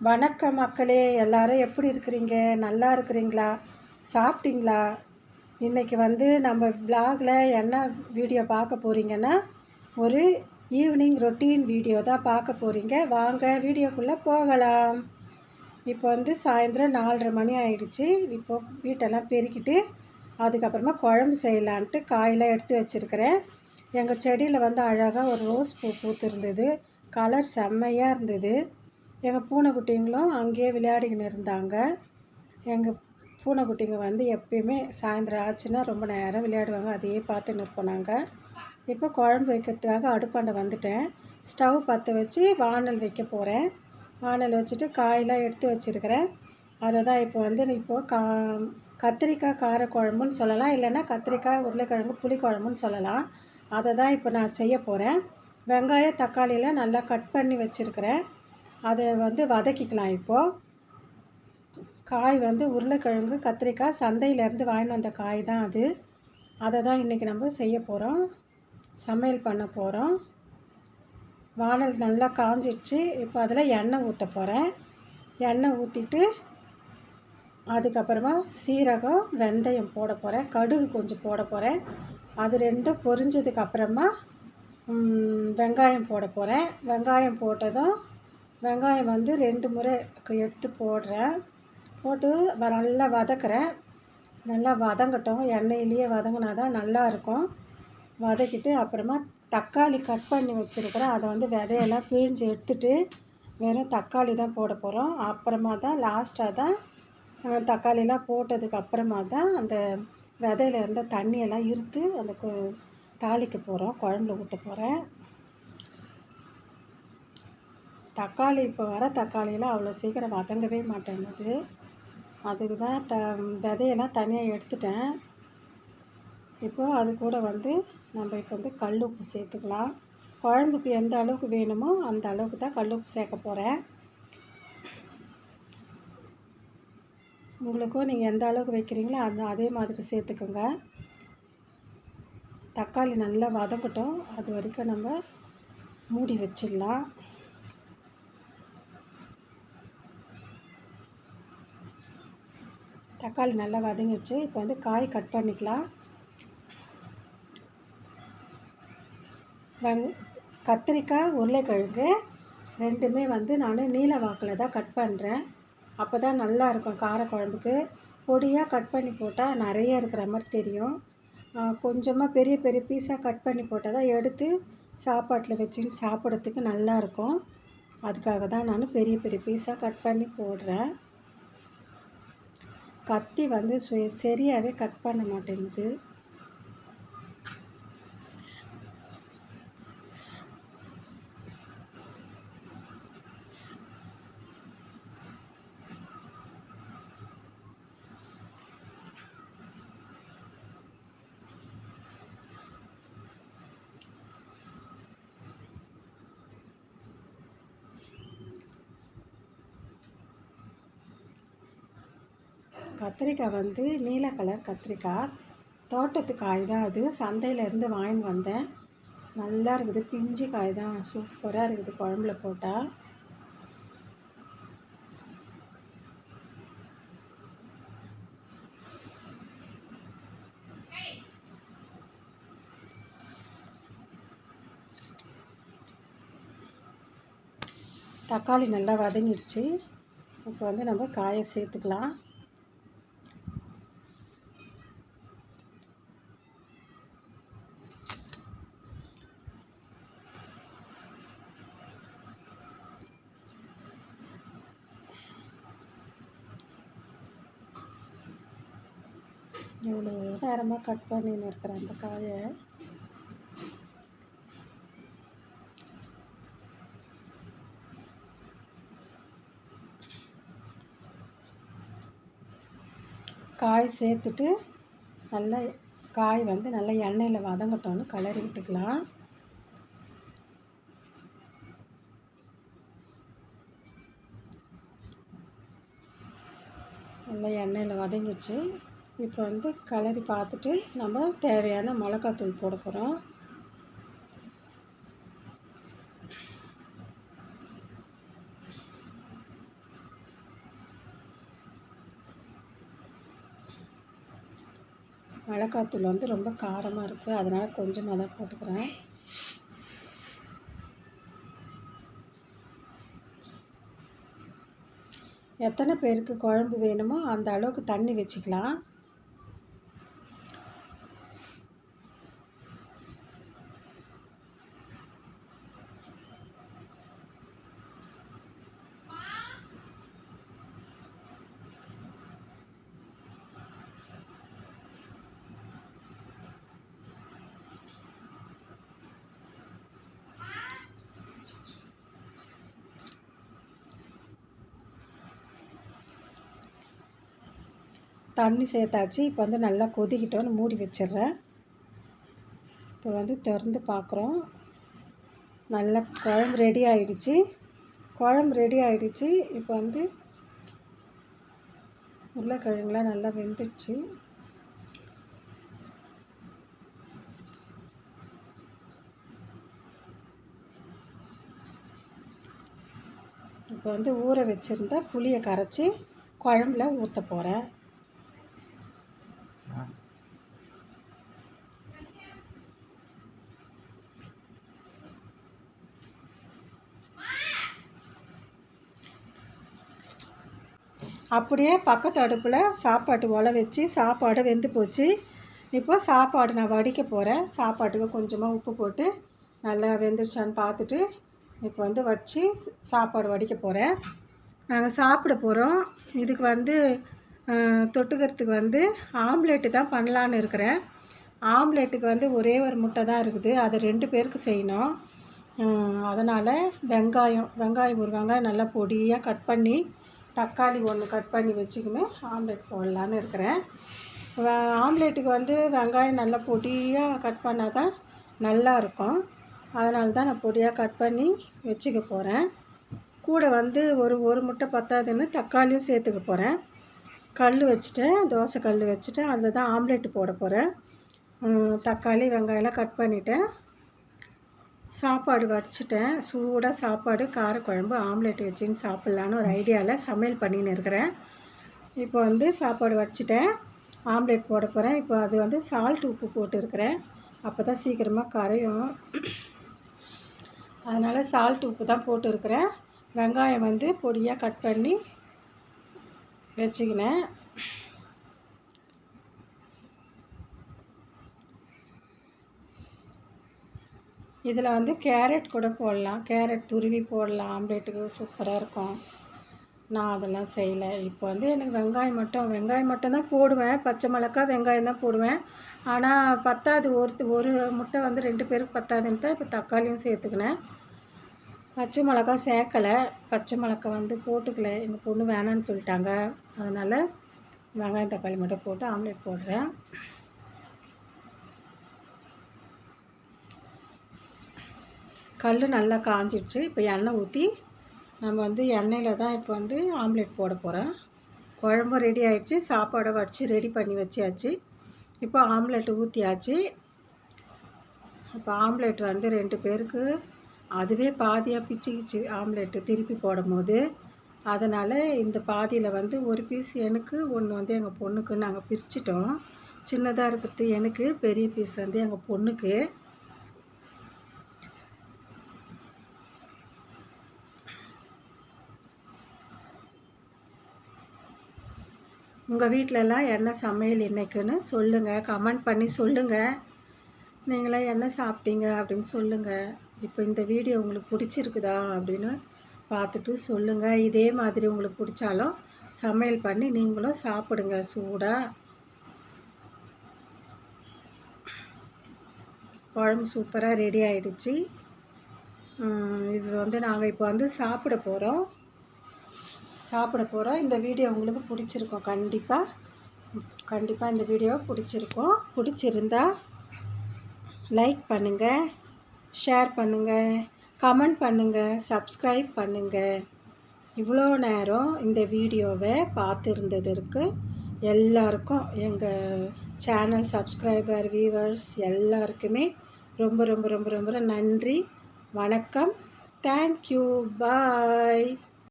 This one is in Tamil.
வணக்கம் மக்களே, எல்லாரும் எப்படி இருக்கிறீங்க? நல்லா இருக்கிறீங்களா? சாப்பிட்டீங்களா? இன்றைக்கி நம்ம விலாகில் என்ன வீடியோ பார்க்க போகிறீங்கன்னா, ஒரு ஈவினிங் ரொட்டீன் வீடியோ தான் பார்க்க போகிறீங்க. வாங்க வீடியோக்குள்ளே போகலாம். இப்போ சாயந்தரம் 4:30 மணி ஆயிடுச்சு. இப்போது வீட்டெல்லாம் பெருக்கிட்டு அதுக்கப்புறமா குழம்பு செய்யலான்ட்டு காயெல்லாம் எடுத்து வச்சுருக்கிறேன். எங்கள் செடியில் அழகாக ஒரு ரோஸ் பூ பூத்திருந்தது. கலர் செம்மையாக இருந்தது. எங்கள் பூனைக்குட்டிங்களும் அங்கேயே விளையாடிக்கின்னு இருந்தாங்க. எங்கள் பூனைக்குட்டிங்க எப்பயுமே சாயந்தரம் ஆச்சுன்னா ரொம்ப நேரம் விளையாடுவாங்க. அதையே பார்த்துன்னு இருப்போம் நாங்கள். இப்போ குழம்பு வைக்கிறதுக்காக அடுப்பாண்ட வந்துட்டேன். ஸ்டவ் பற்ற வச்சு வானல் வைக்க போகிறேன். வானல் வச்சுட்டு காயெல்லாம் எடுத்து வச்சுருக்கிறேன். அதை தான் இப்போது கத்திரிக்காய் காரக்குழம்புன்னு சொல்லலாம், இல்லைன்னா கத்திரிக்காய் உருளைக்கிழங்கு புளிக்குழம்புன்னு சொல்லலாம். அதை தான் இப்போ நான் செய்ய போகிறேன். வெங்காயம் தக்காளியெல்லாம் நல்லா கட் பண்ணி வச்சுருக்கிறேன். அதை வதக்கிக்கலாம். இப்போது காய் உருளைக்கிழங்கு கத்திரிக்காய் சந்தையிலேருந்து வாங்கிட்டு வந்த காய் தான் அது. அதை தான் இன்றைக்கி நம்ம செய்ய போகிறோம், சமையல் பண்ண போகிறோம். வானல் நல்லா காஞ்சிடுச்சு. இப்போ அதில் எண்ணெய் ஊற்ற போகிறேன். எண்ணெய் ஊற்றிட்டு அதுக்கப்புறமா சீரகம் வெந்தயம் போட போகிறேன். கடுகு கொஞ்சம் போட போகிறேன். அது ரெண்டும் பொரிஞ்சதுக்கப்புறமா வெங்காயம் போட போகிறேன். வெங்காயம் போட்டதும் வெங்காயம் 2 முறை எடுத்து போடுறேன். போட்டு நல்லா வதக்குறேன். நல்லா வதங்கட்டும். எண்ணெயிலேயே வதங்கினா தான் நல்லாயிருக்கும். வதக்கிட்டு அப்புறமா தக்காளி கட் பண்ணி வச்சுருக்கிறேன். அதை விதையெல்லாம் பிழிஞ்சு எடுத்துட்டு வெறும் தக்காளி தான் போட போகிறோம். அப்புறமா தான் லாஸ்ட்டாக தான் தக்காளிலாம் போட்டதுக்கு அப்புறமா தான் அந்த விதையில இருந்த தண்ணியெல்லாம் இருத்து அந்த தாளிக்க போகிறோம், குழம்புல ஊற்ற போகிறேன். தக்காளி இப்போ வர தக்காளியெல்லாம் அவ்வளோ சீக்கிரம் வதங்கவே மாட்டேங்குது. அதுக்கு தான் விதையெல்லாம் தனியாக எடுத்துட்டேன். இப்போது அது கூட நம்ம இப்போ கல் உப்பு சேர்த்துக்கலாம். குழம்புக்கு எந்த அளவுக்கு வேணுமோ அந்த அளவுக்கு தான் கல் உப்பு சேர்க்க போகிறேன். உங்களுக்கும் நீங்கள் எந்த அளவுக்கு வைக்கிறீங்களோ அதே மாதிரி சேர்த்துக்கோங்க. தக்காளி நல்லா வதங்கட்டும். அது வரைக்கும் நம்ம மூடி வச்சிடலாம். தக்காளி நல்லா வதங்கிடுச்சு. இப்போ காய் கட் பண்ணிக்கலாம். கத்திரிக்காய் உருளைக்கிழங்கு ரெண்டுமே நான் நீல வாக்கில் தான் கட் பண்ணுறேன். அப்போ தான் நல்லாயிருக்கும் காரக்குழம்புக்கு. பொடியாக கட் பண்ணி போட்டால் நிறைய இருக்கிற மாதிரி தெரியும். கொஞ்சமாக பெரிய பெரிய பீஸாக கட் பண்ணி போட்டால் தான் எடுத்து சாப்பாட்டில் வச்சுன்னு சாப்பிட்றதுக்கு நல்லாயிருக்கும். அதுக்காக தான் நான் பெரிய பெரிய பீஸாக கட் பண்ணி போடுறேன். கத்தி சரியாகவே கட் பண்ண மாட்டேங்குது. கத்திரிக்காய் நீல கலர் கத்திரிக்காய், தோட்டத்து காய் தான் அது. சந்தையிலேருந்து வாங்கின்னு வந்தேன். நல்லா இருக்குது. பிஞ்சு காய் தான், சூப்பராக இருக்குது குழம்புல போட்டால். தக்காளி நல்லா வதங்கிடுச்சு. இப்போ நம்ம காயை சேர்த்துக்கலாம். இவ்வளோ நேரமாக கட் பண்ணின்னு இருக்கிறேன் அந்த காயை. காய் சேர்த்துட்டு நல்லா காய் நல்லா எண்ணெயில் வதங்கட்டோன்னு கிளறி விட்டுக்கலாம். நல்லா எண்ணெயில் வதங்கிடுச்சு. இப்போ கிளறி பார்த்துட்டு நம்ம தேவையான மிளகாத்தூள் போட போகிறோம். மிளகாத்தூள் வந்து ரொம்ப காரமாக இருக்குது, அதனால் கொஞ்சமாக தான் போட்டுக்கிறேன். எத்தனை பேருக்கு குழம்பு வேணுமோ அந்த அளவுக்கு தண்ணி வச்சுக்கலாம். தண்ணி சேர்த்தாச்சு. இப்போ வந்து நல்லா கொதிக்கிட்டோன்னு மூடி வச்சிடுறேன். இப்போ வந்து திறந்து பார்க்குறோம். நல்லா குழம்பு ரெடி ஆகிடுச்சு. இப்போ வந்து உருளைக்கிழங்குலாம் நல்லா வெந்துடுச்சு. இப்போ வந்து ஊற வச்சுருந்த புளியை கரைச்சி குழம்புல ஊற்ற போகிறேன். அப்படியே பக்கத்து அடுப்பில் சாப்பாட்டு ஒலை வச்சு சாப்பாடு வெந்து போச்சு. இப்போ சாப்பாடு நான் வடிக்க போகிறேன். சாப்பாட்டுக்கு கொஞ்சமாக உப்பு போட்டு நல்லா வெந்துடுச்சான்னு பார்த்துட்டு இப்போ வந்து வச்சு சாப்பாடு வடிக்க போகிறேன். நாங்கள் சாப்பிட போகிறோம். இதுக்கு வந்து தொட்டுக்கிறதுக்கு வந்து ஆம்லேட்டு தான் பண்ணலான்னு இருக்கிறேன். ஆம்லேட்டுக்கு வந்து ஒரே ஒரு முட்டை தான் இருக்குது, அதை 2 பேருக்கு செய்யணும். அதனால் வெங்காயம் ஒரு வெங்காயம் நல்லா பொடியாக கட் பண்ணி, தக்காளி 1 கட் பண்ணி வச்சுக்கின்னு ஆம்லேட் போடலான்னு இருக்கிறேன். ஆம்லேட்டுக்கு வந்து வெங்காயம் நல்லா பொடியாக கட் பண்ணால் தான் நல்லாயிருக்கும். அதனால தான் நான் பொடியாக கட் பண்ணி வச்சுக்க போகிறேன். கூட வந்து ஒரு முட்டை பத்தாதுன்னு தக்காளியும் சேர்த்துக்க போகிறேன். தோசை கல் வச்சுட்டேன். அதில் தான் ஆம்லேட்டு போட போகிறேன். தக்காளி வெங்காயம்லாம் கட் பண்ணிவிட்டேன். சாப்பாடு வடிச்சிட்டேன். சூடாக சாப்பாடு, காரக்குழம்பு, ஆம்லேட் வச்சுன்னு சாப்பிட்லான்னு ஒரு ஐடியாவில் சமையல் பண்ணின்னு இருக்கிறேன். இப்போ வந்து சாப்பாடு வடிச்சிட்டேன், ஆம்லேட் போட போகிறேன். இப்போ அது வந்து உப்பு போட்டுருக்கிறேன், அப்போ தான் சீக்கிரமாக கரையும். அதனால் உப்பு தான் போட்டுருக்கிறேன். வெங்காயம் வந்து பொடியாக கட் பண்ணி வச்சுக்கினேன். இதில் வந்து கேரட் கூட போடலாம், கேரட் துருவி போடலாம், ஆம்லேட்டுக்கு சூப்பராக இருக்கும். நான் அதெல்லாம் செய்யலை. இப்போ வந்து எனக்கு வெங்காயம் மட்டும் தான் போடுவேன். பச்சை மிளகாய் வெங்காயம் தான் போடுவேன். ஆனால் பத்தாது, ஒரு முட்டை வந்து 2 பேருக்கு பத்தாதுன்ட்டு இப்போ தக்காளியும் சேர்த்துக்கினேன். பச்சை மிளகாய் சேர்க்கலை, பச்சை மிளகாய் வந்து போட்டுக்கல, எங்கள் பொண்ணு வேணான்னு சொல்லிட்டாங்க. அதனால் வெங்காயம் தக்காளி மட்டும் போட்டு ஆம்லேட் போடுறேன். கல் நல்லா காஞ்சிடுச்சு. இப்போ எண்ணெய் ஊற்றி நம்ம வந்து எண்ணெயில் தான் இப்போ வந்து ஆம்லேட் போட போகிறேன். குழம்பும் ரெடி ஆகிடுச்சு, சாப்பாடை வடித்து ரெடி பண்ணி வச்சியாச்சு. இப்போ ஆம்லேட்டு ஊற்றியாச்சு. இப்போ ஆம்லேட் வந்து 2 பேருக்கு அதுவே பாதியாக பிச்சுக்கிச்சு ஆம்லேட்டு திருப்பி போடும் போது. அதனால் இந்த பாதியில் வந்து ஒரு பீஸ் எனக்கு, 1 வந்து எங்கள் பொண்ணுக்கு நாங்கள் பிரிச்சிட்டோம். சின்னதாக இருக்கிறது எனக்கு, பெரிய பீஸ் வந்து எங்கள் பொண்ணுக்கு. உங்கள் வீட்டிலலாம் என்ன சமையல் இன்றைக்குன்னு சொல்லுங்கள், கமெண்ட் பண்ணி சொல்லுங்கள். நீங்களாம் என்ன சாப்பிட்டீங்க அப்படின்னு சொல்லுங்கள். இப்போ இந்த வீடியோ உங்களுக்கு பிடிச்சிருக்குதா அப்படின்னு பார்த்துட்டு சொல்லுங்கள். இதே மாதிரி உங்களுக்கு பிடிச்சாலும் சமையல் பண்ணி நீங்களும் சாப்பிடுங்க சூடாக. குழம்பு சூப்பராக ரெடி ஆகிடுச்சு. இது வந்து நாங்கள் இப்போ வந்து சாப்பிட போகிறோம். இந்த வீடியோ உங்களுக்கு பிடிச்சிருக்கும். கண்டிப்பாக இந்த வீடியோ பிடிச்சிருந்தா லைக் பண்ணுங்கள், ஷேர் பண்ணுங்கள், கமெண்ட் பண்ணுங்கள், சப்ஸ்கிரைப் பண்ணுங்கள். இவ்வளோ நேரம் இந்த வீடியோவை பார்த்துருந்ததற்கு எல்லாருக்கும், எங்கள் சேனல் சப்ஸ்கிரைபர், வியூவர்ஸ் எல்லாருக்குமே ரொம்ப ரொம்ப ரொம்ப ரொம்ப நன்றி. வணக்கம். தேங்க்யூ. பாய்.